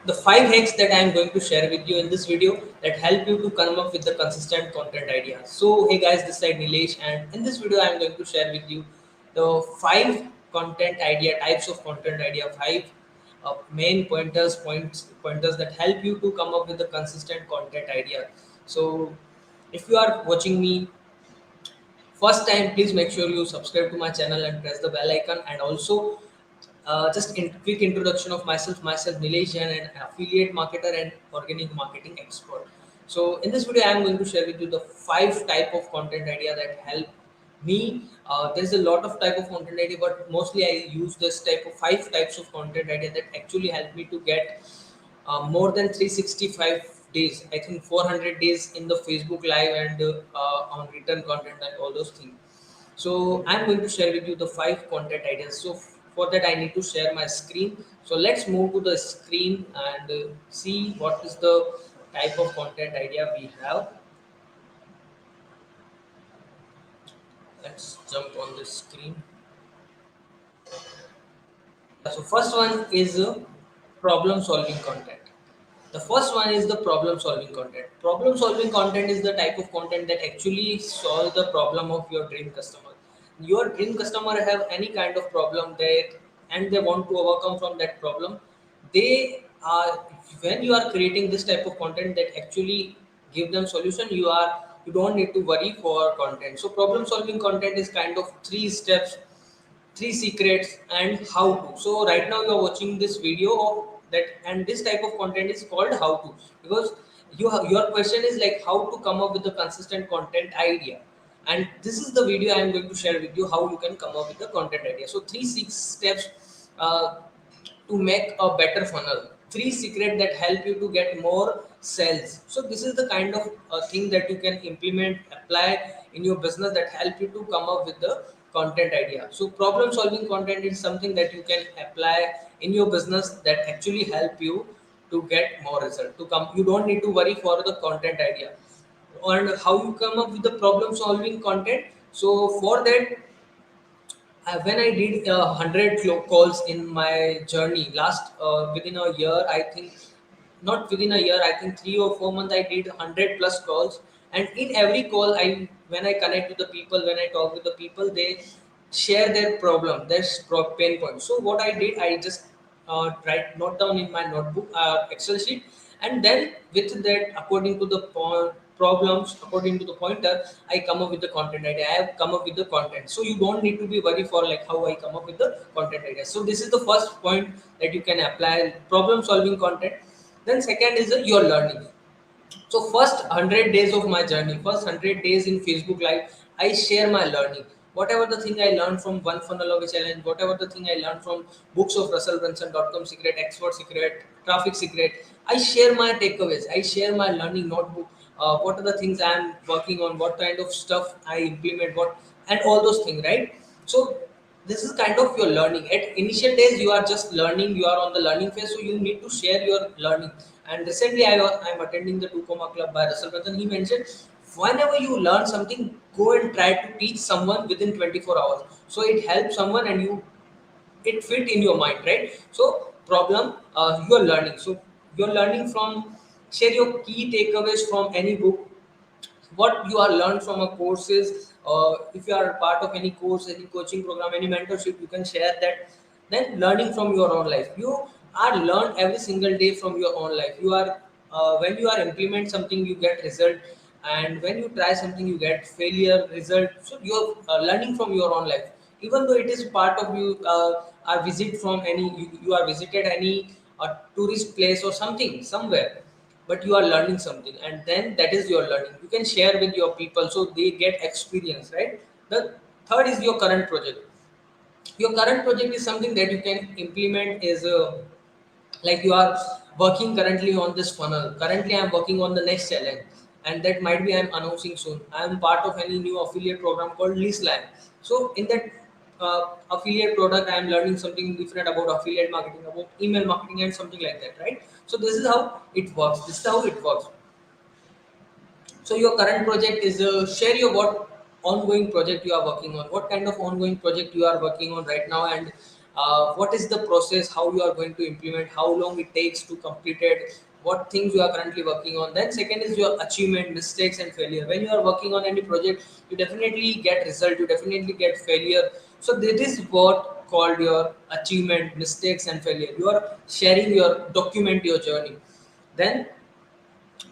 the 5 hacks that I am going to share with you in this video that help you to come up with the consistent content idea. So hey guys, this side Nilesh, and in this video I am going to share with you the 5 content idea types of content idea, 5 main pointers that help you to come up with the consistent content idea. So if you are watching me first time, please make sure you subscribe to my channel and press the bell icon. And also just quick introduction of myself Nilesh Jain, an affiliate marketer and organic marketing expert. So in this video I am going to share with you the 5 type of content idea that help me. There's a lot of type of content idea, but mostly I use this type of 5 types of content idea that actually help me to get more than 365 days, I think 400 days in the Facebook live and on written content and all those things. So I'm going to share with you the 5 content ideas. So for that I need to share my screen. So let's move to the screen and see what is the type of content idea we have. Let's jump on the screen. So first one is problem solving content. The first one is the problem solving content. Problem solving content is the type of content that actually solve the problem of your dream customer. Your dream customer have any kind of problem that and they want to overcome from that problem. They are when you are creating this type of content that actually give them solution, you don't need to worry for content. So problem solving content is kind of 3 steps, 3 secrets and how to. So right now you are watching this video of that, and this type of content is called how to, because your question is like how to come up with a consistent content idea, and this is the video I am going to share with you how you can come up with the content idea. So 3 6 steps to make a better funnel, 3 secrets that help you to get more sales. So this is the kind of thing that you can implement, apply in your business that help you to come up with the content idea. So problem solving content is something that you can apply in your business that actually help you to get more result. To come, you don't need to worry for the content idea. And how you come up with the problem solving content? So for that, when I did 100 calls in my journey last within a year, I think not within a year, I think 3 or 4 months, I did 100 plus calls, and in every call, I when I connect with the people, when I talk with the people, they share their problem, their pain point. So what I did, I just write note down in my notebook, Excel sheet, and then with that, according to the problems, according to the pointer, I come up with the content idea. I have come up with the content, so you don't need to be worried for like how I come up with the content idea. So this is the first point that you can apply problem solving content. Then second is your learning. So first 100 days of my journey, first 100 days in Facebook live, I share my learning. Whatever the thing I learned from one funnel of a challenge, whatever the thing I learned from books of russellbrunson.com secret, expert secret, traffic secret, I share my takeaways, I share my learning notebook. What are the things I am working on, what kind of stuff I implement, what, and all those things, right? So this is kind of your learning. At initial days you are just learning, you are on the learning phase, so you need to share your learning. And recently I'm attending the 2 Comma Club by Russell Brunson. He mentioned whenever you learn something, go and try to teach someone within 24 hours, so it helps someone and you it fit in your mind, right? So problem, you're learning, so you're learning from, share your key takeaways from any book, what you are learned from a courses. If you are part of any course, any coaching program, any mentorship, you can share that. Then learning from your own life, you are learned every single day from your own life. You are when you are implement something, you get result, and when you try something, you get failure result. So you're learning from your own life, even though it is part of you are visit from any, you are visited any tourist place or something somewhere, but you are learning something, and then that is your learning, you can share with your people so they get experience, right? The third is your current project. Your current project is something that you can implement, is like you are working currently on this funnel. Currently I'm working on the next challenge, and that might be I'm announcing soon. I'm part of any new affiliate program called Leasland. So in that affiliate product, I'm learning something different about affiliate marketing, about email marketing and something like that, right? So this is how it works, this is how it works. So your current project is, share your what ongoing project you are working on, what kind of ongoing project you are working on right now, and what is the process, how you are going to implement, how long it takes to complete it, what things you are currently working on. Then second is your achievement, mistakes and failure. When you are working on any project, you definitely get result, you definitely get failure. So this is what called your achievement, mistakes and failure. You are sharing your document your journey. Then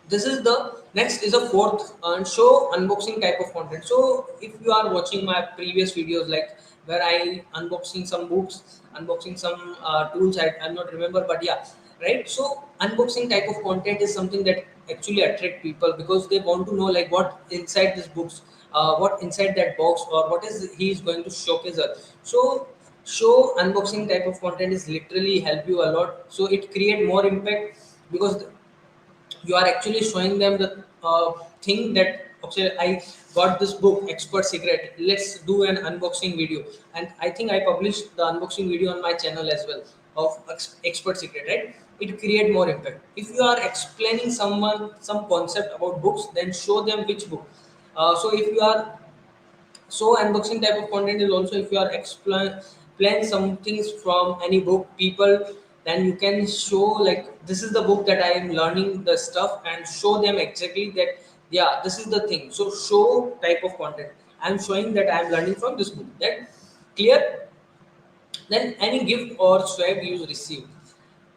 this is the next is a fourth and show unboxing type of content. So if you are watching my previous videos, like where I unboxing some books, unboxing some tools, I'm not remember, but yeah, right. So unboxing type of content is something that actually attract people because they want to know like what inside this books, what inside that box, or what is he is going to showcase us. So show unboxing type of content is literally help you a lot, so it create more impact because you are actually showing them the thing that okay, I got this book expert secret, let's do an unboxing video. And I think I published the unboxing video on my channel as well of expert secret, right? It create more impact. If you are explaining someone some concept about books, then show them which book. So if you are, so unboxing type of content is also if you are explain some things from any book people, then you can show like this is the book that I am learning the stuff, and show them exactly that yeah, this is the thing. So show type of content, I'm showing that I am learning from this book. That clear. Then any gift or swag you receive.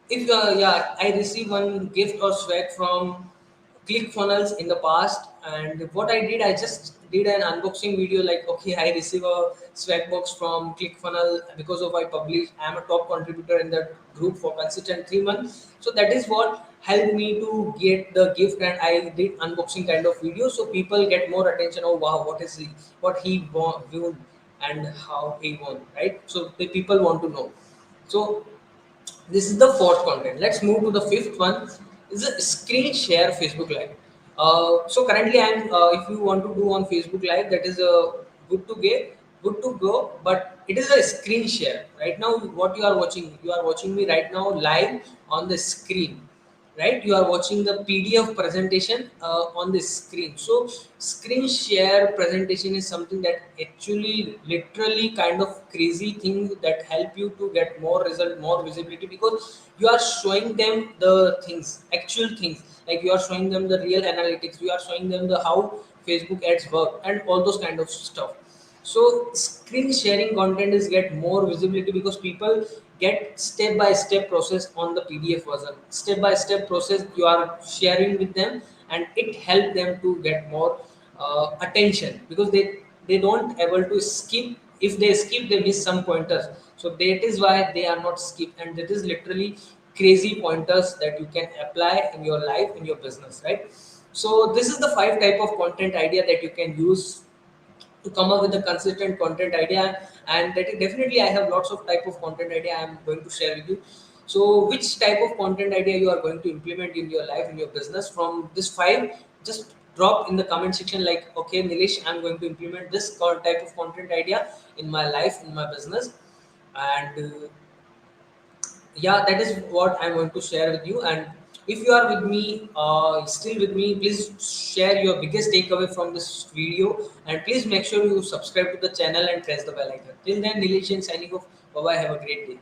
If yeah, I received one gift or swag from ClickFunnels in the past, and what I did, I just did an unboxing video. Like, okay, I receive a swag box from ClickFunnels because of I published. I am a top contributor in that group for consistent 3 months. So that is what helped me to get the gift, and I did unboxing kind of video, so people get more attention. Oh wow, what is he? What he won, and how he won, right? So the people want to know. So this is the fourth content. Let's move to the fifth one. Is a screen share Facebook Live. So currently, I'm if you want to do on Facebook Live, that is a good to go. But it is a screen share. Right now, what you are watching me right now live on the screen, right? You are watching the PDF presentation on the screen. So screen share presentation is something that actually literally kind of crazy thing that help you to get more result, more visibility, because you are showing them the things, actual things, like you are showing them the real analytics, you are showing them the how Facebook ads work and all those kind of stuff. So screen sharing content is get more visibility because people get step by step process on the PDF version. Step by step process you are sharing with them, and it help them to get more attention because they don't able to skip. If they skip, they miss some pointers. So that is why they are not skip, and that is literally crazy pointers that you can apply in your life, in your business, right? So this is the five type of content idea that you can use to come up with a consistent content idea. And that is definitely I have lots of type of content idea I am going to share with you. So which type of content idea you are going to implement in your life, in your business from this five, just drop in the comment section like okay Nilesh, I'm going to implement this type of content idea in my life, in my business. And yeah, that is what I'm going to share with you. And if you are with me, still with me, please share your biggest takeaway from this video, and please make sure you subscribe to the channel and press the bell icon. Till then, Nilesh signing off. Bye bye, have a great day.